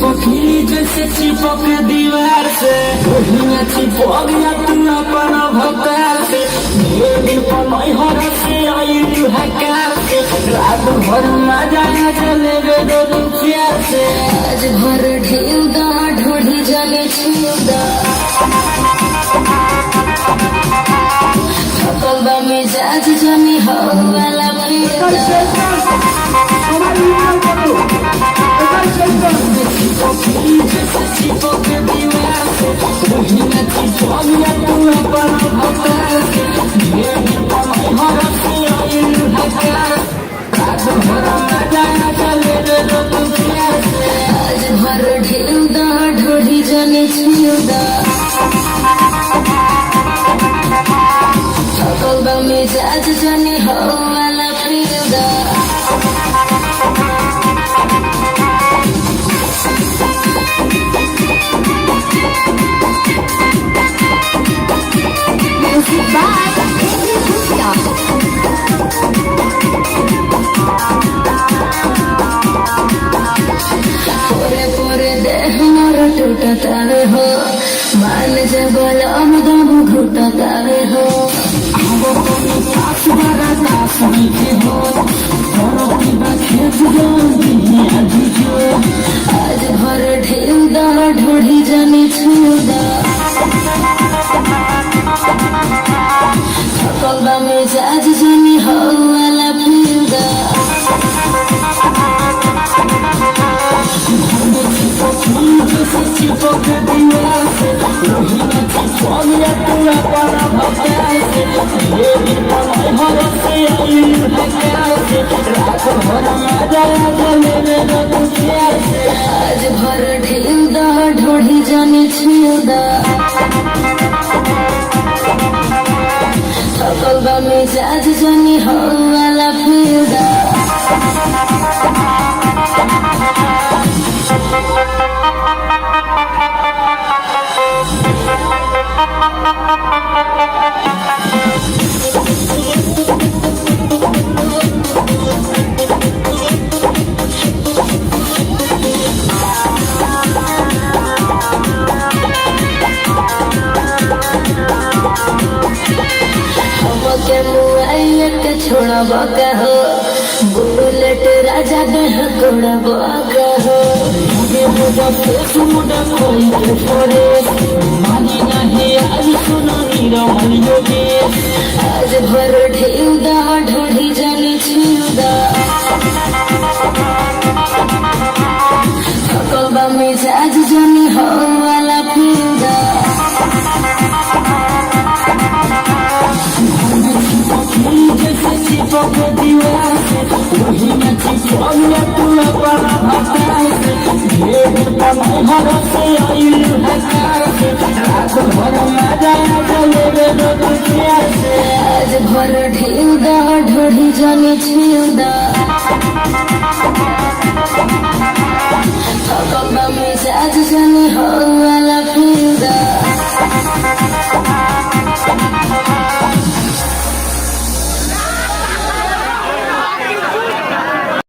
चिपकी जैसे चिपक दीवार से वही चिपक गया तू अपन भकार से दिन पर नहीं हो से आई तू हकार से रात भर मजा चले दो रुपया से आज भर ढेउ दा ढोढ़ी जाने छू दा थकल बा मिजाज जाने हो वाला चिपकी जैसे चिपक दीवार से वही चिपक गया तू अपन भकार से दिन पर नहीं हो से आई तू हकार रात भर मजा चले दो रुपया से आज भर ढेउ दा ढोढ़ी जाने छू दा थकल बा मिजाज जाने हो वाला दा पोरे पोरे देह मोर टूटतावे हो मान जे बलम दम घुटतावे हो आज भर ढेउ दा ढोढ़ी जाने छू दा थकल बा मिजाज जाने हो वाला दा चिपक दीवार से वही चिपक गया तू अपन भकार से दिन पर नहीं हो से आई हकार से रात भर मजा चले दो रुपया से आज भर ढेउ दा ढोढ़ी जाने छू दा थकल बा मिजाज जाने हो वाला दा के मुआइया के छोड़ा बका हो बुलेट राजा देह कोड़ा बका हो मुझे मुझे फेस मुझे कोई के छोड़े मानी नहीं आज सुनो नीरा मलियो के आज भर ढेउ दा ढोढ़ी जाने छू दा थकल बा मिजाज जाने हो वाला दा जैसे चिपक दीवार से वही चिपक गया तू अपन भकार से दिन पर नहीं हो से आई हकार से रात भर मजा चले दो रुपया से आज भर ढेउ दा ढोढ़ी जाने छू दा थकल बा मिजाज जाने हो